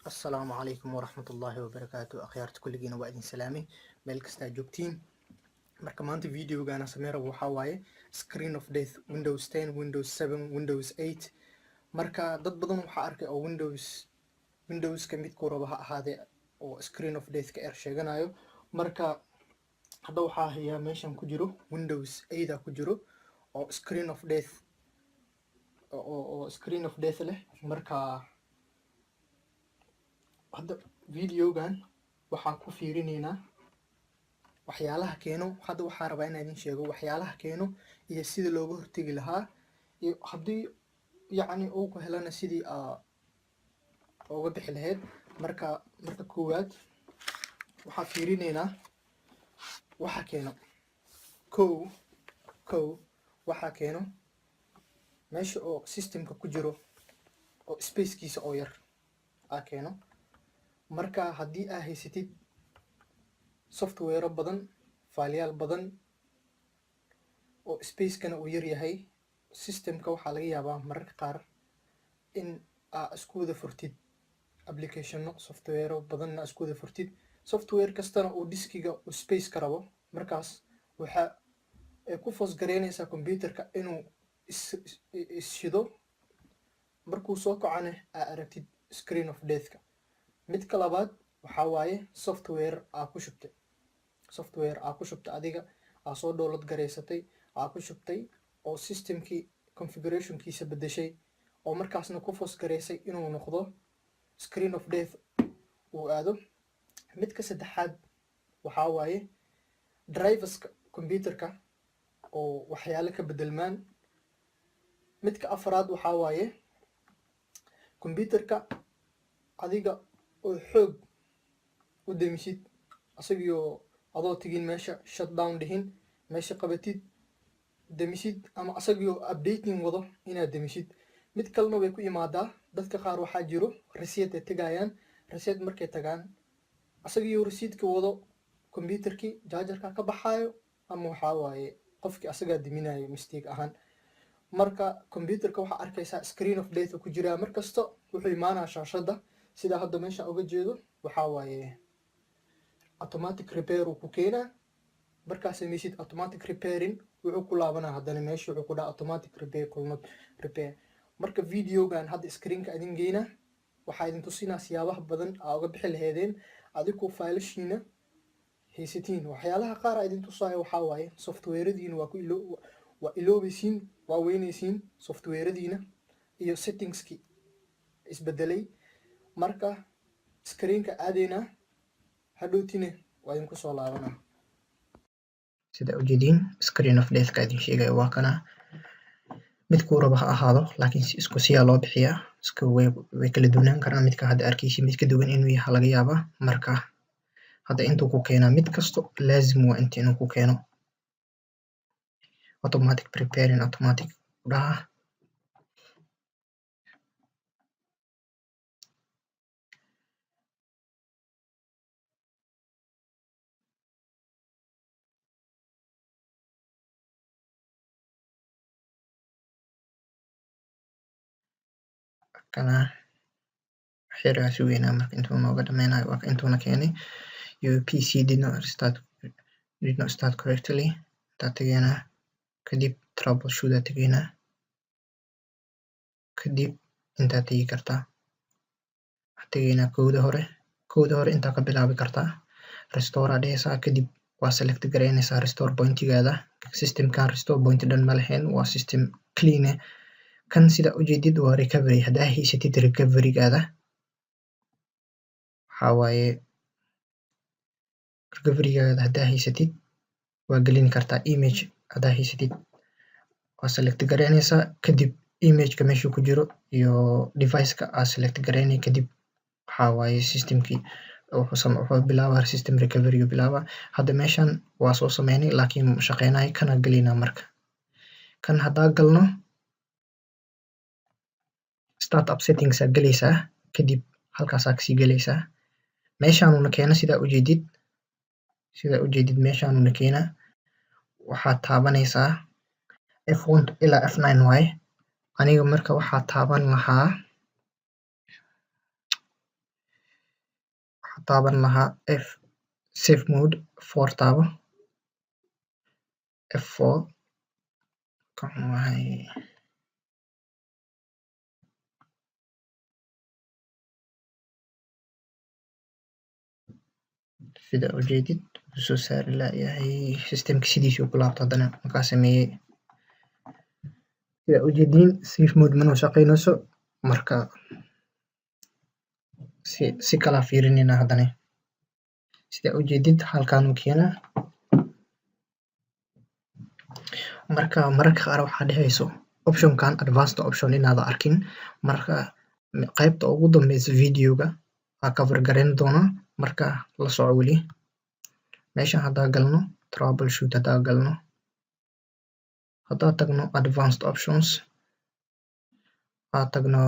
السلام عليكم ورحمة الله وبركاته أخيارت كل جينا وإذن سلامي ملك استاجوبتين marka maanta videogaana sameyn rabo waxaa waaye screen of death Windows 10 Windows 7 Windows 8 marka dad badan waxaa arkay oo Windowska midkuu rabo ha ahaadee oo screen of death ka sheeganayo marka hadda waxaa hayaa meeshan ku jiro Windows 8 ku jiro oo screen of death screen of death leh marka hadda videogan waxaan ku fiirineynaa waxyaalaha keeno. hadda waxaan rabaa inaan idin sheego waxyaalaha keeno iyo sida looga hortagi lahaa iyo haddii yacni uu ku helana sidii uga bixi lahayd. marka koowaad waxaan fiirineynaa waxa keeno. kow waxa keeno meesha oo systemka ku jiro oo spacekiisa oo yar keeno. marka haddii aa haysatid software badan faaliyaal badan oo spacekana uu yar yahay systemka waxaa laga yaabaa mararka qaar in aa isku wada furtid applicationo software badanna isku wada furtid software kastana uu diskiga uu space ka rabo markaas waxa ay ku foos gareynaysaa computerka inuu shido markuu soo kacana aa aragtid screen of death-ka. midka labaad waxaa waaye software aa ku shubtay adiga aa soo download gareysatay aa ku shubtay oo systemkii configurationkiisa bedeshay oo markaasna ku foos gareysay inuu noqdo screen of death uu aado. midka saddexaad waxaa waaye driverska computerka oo waxyaalo ka bedelmaan. midka afraad waxaa waaye computerka adiga oo xoog u damisid asagoo adoo tigin meesha shutdown dhihin meesha qabatid damisid ama asagoo updating wado inaad damisid. mid kalena way ku imaadaa dadka qaar waxaa jiro reset ay tagayaan reset markay tagaan asagoo resetka wado computerkii jaajarka ka baxaayo ama waxaa waaye qofkii asagaa daminayo mistake ahaan. marka computerka waxaa arkaysaa screen of death ku jiraa markasta wuxuu imaanaa shaashada sida hadda meesha uga jeedo waxaa waaye automatic repair uu ku keenaa markaas sameysid automatic repairing wuxuu ku laabanaa haddana meesha wuxuu ku dhaha automatic repair could not repair. marka videogan hadda screenka idin geyna waxaa idin tusinaa siyaabaha badan aa uga bixi laheedeen adigoo failashiina haysatiin. waxyaalaha qaar aa idin tusaayo waxaa waaye softwarediina waa iloobaysiin waa weynaysiin softwarediina iyo settingskii isbedelay. marka screenka aadeyna hadhowtine waa idinku soo laabanaa. sida ujeediin screen of death ka idin sheegaya waa kana midkuu rabo ha ahaado laakiin isku siyaa loo bixiyaa way kala duwanaan karaan. midka hadda arkaysi mid ka duwan inuu yahay laga yaabaa. marka hadda intuu ku keenaa mid kasto laazim waa inta inuu ku keeno automatic preparing automatic dhaha kana xirigaa sugeynaa marka intuu nooga dhameynayo waa intuuna keenay your PC did not start correctly intaa tegeynaa kadib troubleshoot aa tegeynaa kadib intaa tegi kartaa waxaa tegeynaa kowda hore intaa ka bilaabi kartaa restore aa dhehaysaa kadib waa select gareynaysaa restore pointigaada. systemkan restore point dhan ma lahayn waa system clean kan sida ujeedid waa recovery haddaa haysatid recoverygaada waxaa waaye recoverygaada haddaa haysatid waa gelin kartaa image haddaa haysatid waa select gareynaysaa kadib imageka meeshuu ku jiro iyo deviceka aa select gareynay kadib waxaa waaye systemkii wuxuu bilaabaa system recovery bilaabaa. hadda meeshan waa soo sameynay laakiin shaqeynaya kana gelinaa. marka kan haddaa galno startup settings aa gelaysaa kadib halkaasaa kasii gelaysaa meeshaanuna keena sidaa ujeedid meeshaanuna keena waxaad taabanaysaa F1 ilaa F9 waaye aniga marka waxaa taaban lahaa waxaa taaban lahaa safe mode 4 taabo F4 ka xumahay sida ujeedid wuxuu soo saari laayahay systemka sidiisuu ku laabto haddana markaa sameeyey sida ujeediin safe mode manoo shaqeynayso marka si kalaa fiirinayna haddana sida ujeedid halkaan uu keenaa marka mararka qaar waxaa dhehayso optionkan advanced option inaad arkin marka qaybta ugu dambeysa videoga waa cover gareyn doonaa marka la soco weli meeshan haddaa galno troubleshoot haddaa galno haddaa tagno advanced options tagno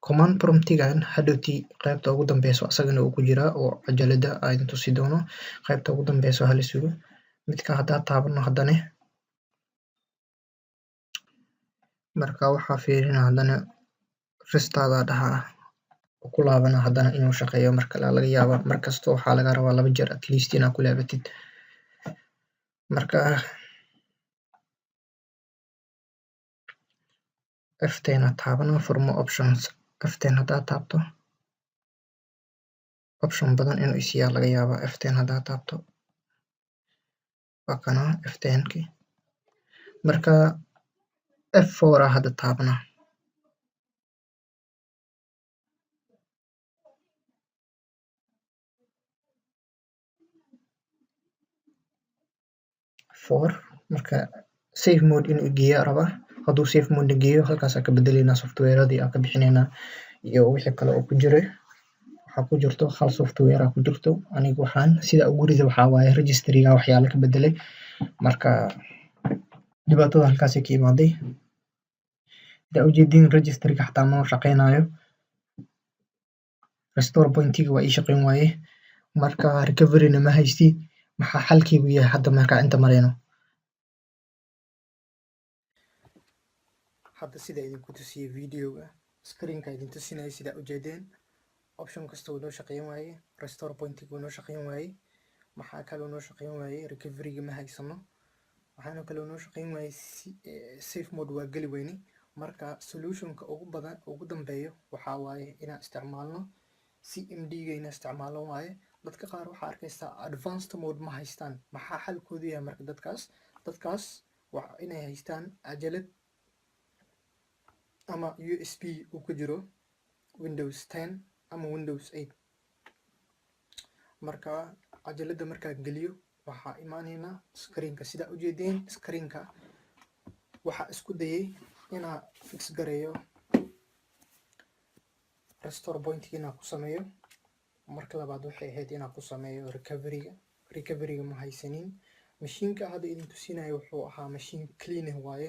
command promptigan hadhowtii qaybta ugu dambeyso asagana uu ku jiraa oo cajalada aan tusi doono qaybta ugu dambeyso hala sugo midka haddaa taabano haddana marka waxaa fiirina haddana restaada dhahaa ku laabana haddana inuu shaqeeyo marka laga yaaba markasta waxaa laga rabaa 2 jeer at least inaad ku laabatid marka F10 taabana furmo options F10 haddaa taabto option badan inuu isiyaa laga yaaba F10 haddaa taabto waa kana F10 ki marka F4 hadda taabana marka safe mode inuu geeyo raba hadduu safe mode geeyo halkaas ka bedelina softwareadii aan ka bixinayna iyo wixii kale oo ku jiray waxaa ku jirto hal software ku jirto aniga waxaan sida ugu rida waxaa waaye registryga waxyaalo ka bedelay marka dhibaatada halkaas ka imaaday sida ujeedin registryga xataa ma shaqeynayo restore pointiga waa ii shaqeyn waaye marka recovery na ma haysti maxaa xalkiigu yahay hadda marka inta marayno hadda sida idinku tusiyey videoga screenka idin tusinaya sida ujeedeen option kasta uu noo shaqeyn waaye restore pointiga uu noo shaqeyn waaye maxaa kale uu noo shaqeyn waaye recoveryga ma haysano waxaana kale uu noo shaqeyn waaye safe mode waa geli weyne marka solutionka ugu dambeeyo waxaa waaye inaan isticmaalno CMD-ga inaan isticmaalno waaye dadka qaar waxaa arkaysaa advanced mode ma haystaan maxaa xalkoodu yahay marka dadkaas waa inay haystaan ajalad ama USB uu ku jiro Windows 10 ama Windows 8 marka cajalada markaa geliyo waxaa imaanayna screenka sida ujeedeen screenka waxaa isku dayay inaa fix gareeyo restore pointiga inaa ku sameeyo marka labaad waxay ahayd inaa ku sameeyo recoveryga ma haysanin mashiinka hadda idin tusinayo wuxuu ahaa mashiin clean waaye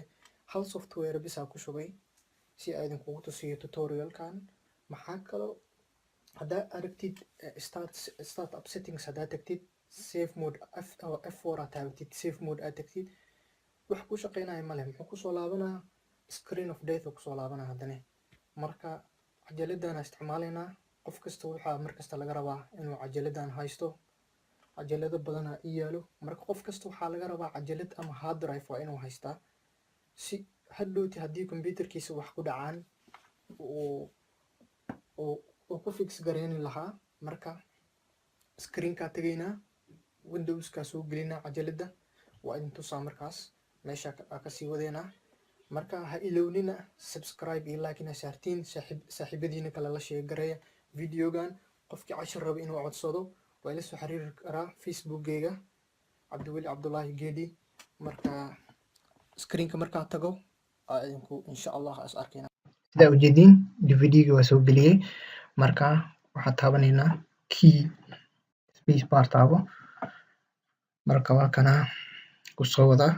hal software bisaa ku shubay si ay idinkugu tusiyo tutorialkan maxaa kaloo haddaa aragtid start up settings haddaa tagtid safe mode F4 aad taagtid safe mode aad tagtid wax ku shaqeynaya male muxuu kusoo laabanaa screen of death oo kusoo laabanaa haddana marka cajaladana isticmaalaynaa qof kasta waxaa markasta laga rabaa inuu cajaladan haysto cajalado badana ii yaalo marka qof kasta waxaa laga rabaa cajalad ama hard drive waa inuu haystaa si hadhowti haddii computerkiisa wax ku dhacaan uu ku fix gareyni lahaa marka screenkaa tegaynaa windowskaa soo gelinaa cajalada waa idin tusaa markaas meesha kasii wadeynaa marka ha ilownina subscribe iyo like ina saartiin saaxiibadiina kale la sheegareeya videogan qofkii cashir raba inuu codsado waa ila soo xiriiri karaa facebookgayga cabdiweli cabdulaahi geedi marka screenka markaa tago idinku insha allah is arkayna sida ujeedin DVD-ga waa soo geliyey marka waxaa taabanaynaa key space bar taabo marka waa kana ku soo wadaa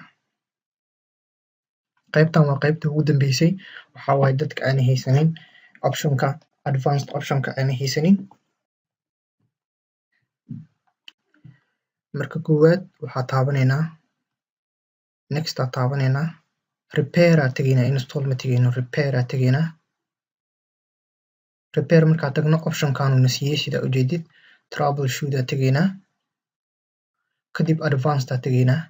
qaybtan waa qaybta ugu dambeysay waxaa waaye dadka aan haysanin optionka advanced optionka aan haysanin marka koowaad waxaa taabanaynaa next aa taabanaynaa repair aa tegaynaa install ma tegayno repair aa tegaynaa repair markaa tagno optionkan uu na siiyey sida ujeedid troubleshoot aa tegaynaa kadib advanced aa tegaynaa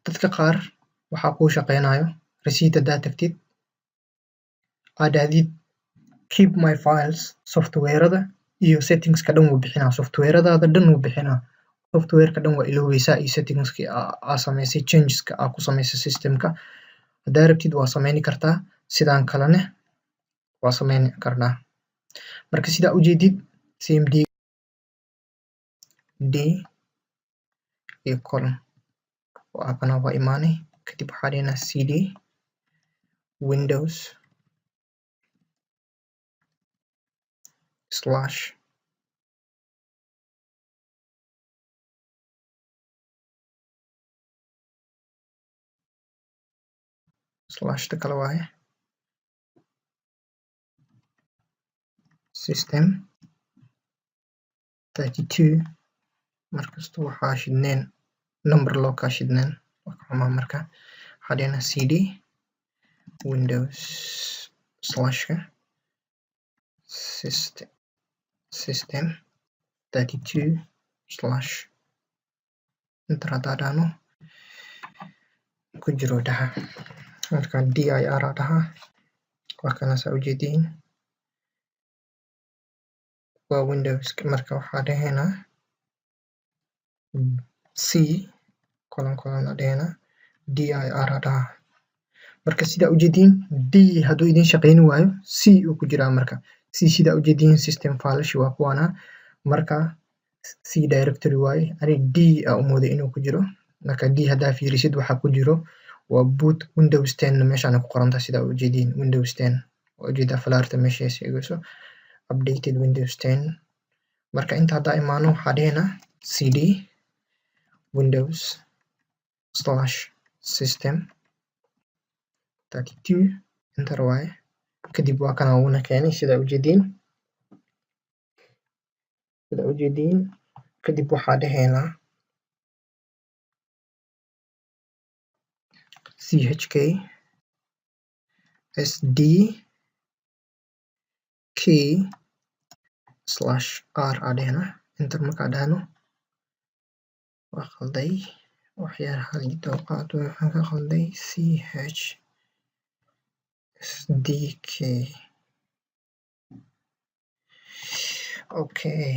dadka qaar waxaa kuu shaqeynayo receipt haddaad tagtid aad aadid keep my files softwarada iyo settingska dhan wuu bixinaa softwaradaada dhan wuu bixinaa softwareka dhan waa iloweysaa iyo settingskii aa sameysay changeska aa ku sameysay systemka haddaa rabtid waa sameyni kartaa sidaan kalene waa sameyni karnaa marka sidaa ujeedid cmd d iyo column waa kana waa imaanay kadib waxaa dhehnaa cd windows slash slashta kale waaye system 32 markasta waxaa shidneen number loo kaa shidneen waxuma marka waxaa dhehnaa cd windows slashka system 32 slash enter haddaa dhahno ku jiro dhaha marka dir aa dhaha waa kana saa ujeediin waa windows marka waxaa dhahaynaa c colon aa dhahaynaa dir aa dhaha marka sidaa ujeediin d hadduu idin shaqeyni waayo c uu ku jiraa marka c sidaa ujeediin system faalashi waa kuwaana marka c directory waaye ani d aa umooday inuu ku jiro marka d haddaa fiirisid waxaa ku jiro waa boot windows 10 meeshaan ku qoran tahay sidaa ujeediin windows 10 waa ujeedaa falaarta meesha sheegayso updated windows 10 marka inta haddaa imaano waxaa dhahaynaa cd windows slash system 32 enter waaye kadib waa kana uuna keenay sidaa ujeediin kadib waxaa dhahaynaa chk sd key slash r aa dhahaynaa enter markaa dhahno waa qalday waxyaar halidooqaad waxaan ka qalday ch sdk okay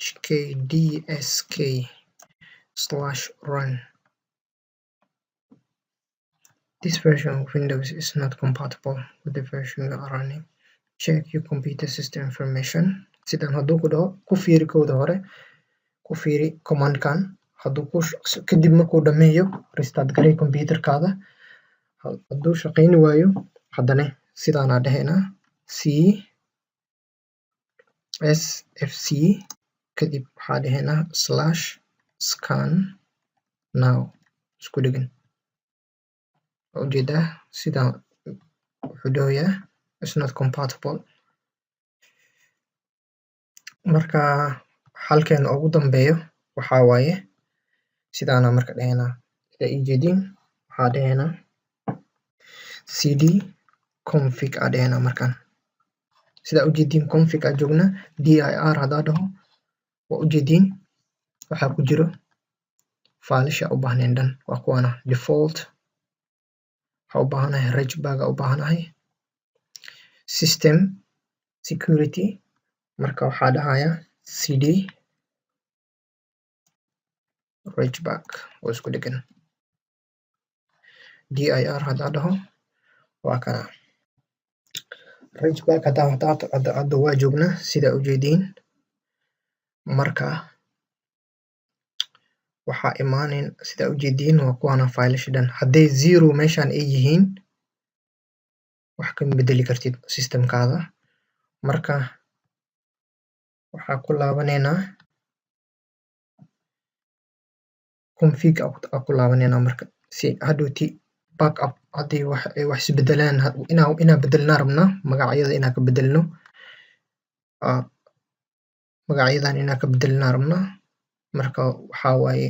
chkdsk slash run this version of Windows is not compatible with the version you are running check your computer system information sidaan hadduu ku dhaho ku fiiri kowda hore ku fiiri commandkan hadduu kadib markuu dhameeyo restart garey computerkaada hadduu shaqeyni waayo haddana sidaanaa dhahaynaa c sfc kadib waxaa dhahaynaa slash scan now isku dhegin ujeedaa sidaa wuxuu dhahoyaa is not compatible marka halkeena ugu dambeeyo waxaa waaye sidaana marka dhahaynaa sida ii jeediin waxaa dhahaynaa cd config aa dhahaynaa markaan sidaa ujeediin config aa joognaa dir haddaa dhaho waa ujeediin waxaa ku jiro faalisha u baahneen dhan waa kuwana default waxaa u baahanahay regback aa u baahanahay system security marka waxaa dhahayaa cd regback oo isku dhegan dir haddaa dhaho waa kana regback hadda waa joognaa sidaa ujeediin marka waxaa imaaneyn sidaa ujeediin waa kuwana failasha dhan hadday zero meeshaan ay yihiin wax kama bedeli kartid systemkaada marka waxaa ku laabaneynaa config aa ku laabaneynaa marka si hadhowti backup haddii wax isbedelaan inaa bedelnaa rabnaa magacyada inaa ka bedelno magacyadan inaa ka bedelnaa rabnaa marka waxaa waaye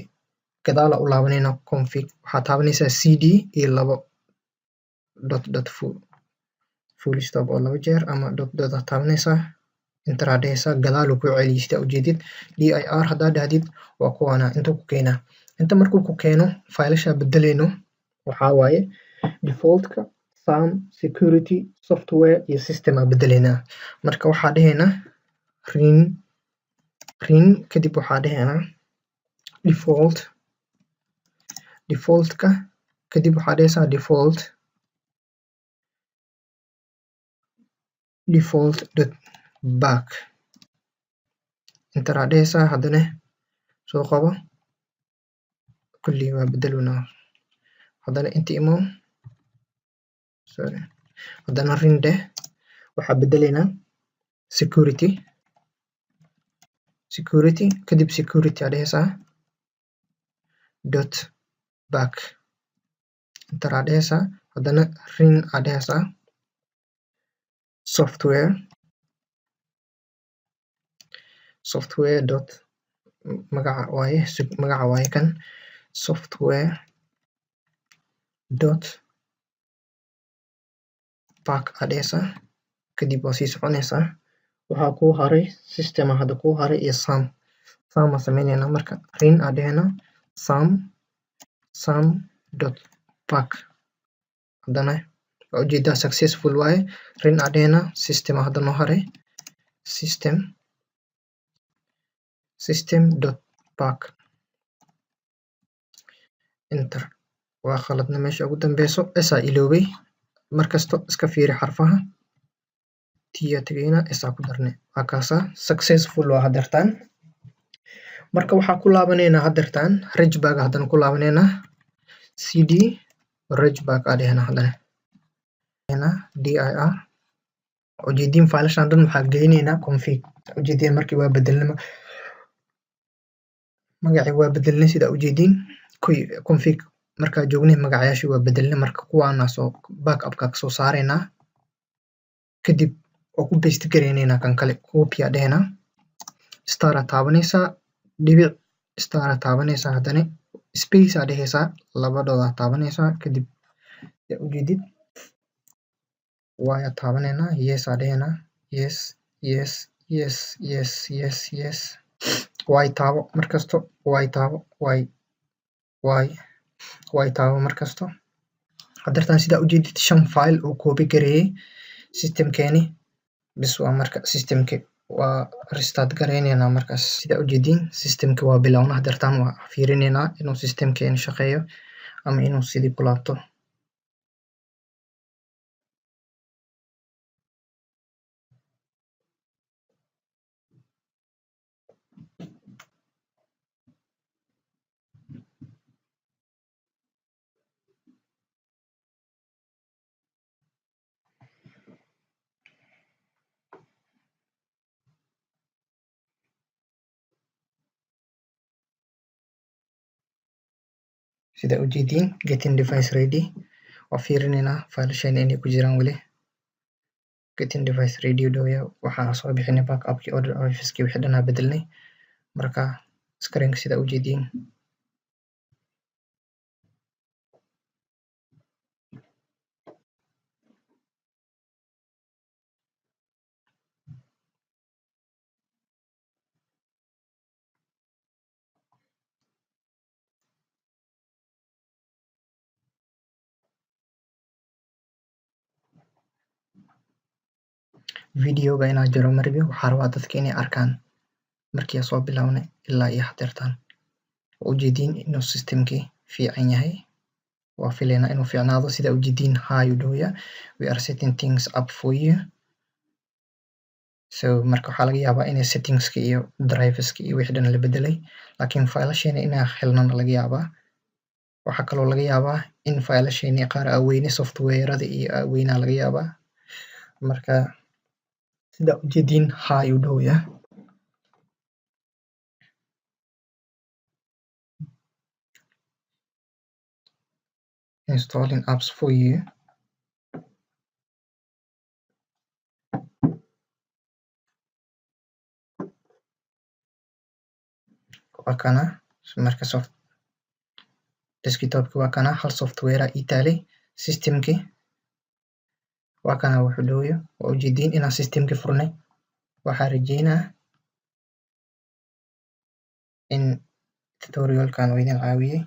gadaala u laabaneynaa config waxaa taabanaysaa cd iyo 2.4 full stop oo 2 jeer ama dot aad taabanaysaa enter aad dhehaysaa gadaal uu ku celiyo sida ujeedid dir haddaad dhahdid waa kuwaana inta ku keenaa inta markuu ku keeno faylasha bedelayno waxaa waaye defaultka SAM security software iyo system aa bedelaynaa marka waxaa dhahaynaa rin kadib waxaa dhahaynaa defaultka kadib waxaa dhahaysaa default.back enter aad dhahaysaa haddana soo qabo kulli waa bedeluna haddana inta imo haddana rin dheh waxaa bedelaynaa security kadib security aad dhahaysaa dot back enter aad dhahaysaa haddana rin aad dhahaysaa software dot magaca waaye kan software dot back aad dhahaysaa kadib waa sii soconaysaa waxaa kuu haray system hadda kuu haray iyo SAM aa sameynaynaa marka rin aad dhahaynaa SAM dot back haddana waa ujeedaa successful waaye rin aad dhahaynaa system hadda noo haray system dot back enter waa khaladna meesha ugu dambeyso aa iloobay markasto iska fiiri xarfaha tiyaa tagaynaa aa ku darnay waa kaasaa successful waa hadeertaan marka waxaa ku laabanaynaa hadeertaan rejbag haddana ku laabanaynaa cd rejbag aa dhahaynaa haddana dir ujeediin faylashaan dhan waxaa gelinaynaa config ujeediin markii waa bedelnay magacii waa bedelnay sida ujeediin config markaa joognay magacayaashii waa bedelnay marka kuwaana soo backupka ka soo saaraynaa kadib oo ku paste gareynaynaa kan kale copy aa dhahaynaa star aa taabanaysaa dhibic star aa taabanaysaa haddana space aa dhahaysaa labadooda aa taabanaysaa kadib ujeedid waa taabanaynaa yes aa dhahaynaa yes way taabo markasto way taabo way taabo markasto hadeertaan sidaa ujeedid 5 file uu copy gareeyay systemkeeni bis waa marka systemki waa restart gareynaynaa markaas sidaa ujeediin systemki waa bilowna hadeertaan waa fiirinaynaa inuu systemkeeni shaqeeyo ama inuu sidii ku laabto sida ujeediin getting device ready waa fiirinaynaa faylasheena inay ku jiraan weli getting device ready dhowya waxaa soo bixinay backupkii order officekii wixii dhanaa bedelnay marka screenka sida ujeediin videoga inaa jaro marbi waxaa rabaa dadka inay arkaan markii soo bilownay ilaa iyo hadeertaan ujeediin inuu systemkii fiican yahay waa filaynaa inuu fiicnaado sida ujeediin high dhowya we are setting things up for you so marka waxaa laga yaabaa inay settingska iyo driverska iyo wixii dhan la bedelay laakiin faylasheena inaa helnana laga yaabaa waxaa kaloo laga yaabaa in faylasheena qaar aweyne softwarada iyo aweynaa laga yaabaa marka sida ujeediin high dhowya installing apps for you waa kana marka desktopki waa kana hal software ii taalay systemki waa kana wuxuu dhahayo waa ujeediin inaan systemka furnay. Waxaan rajeynaa in tutorialkan uu idin caawiyey.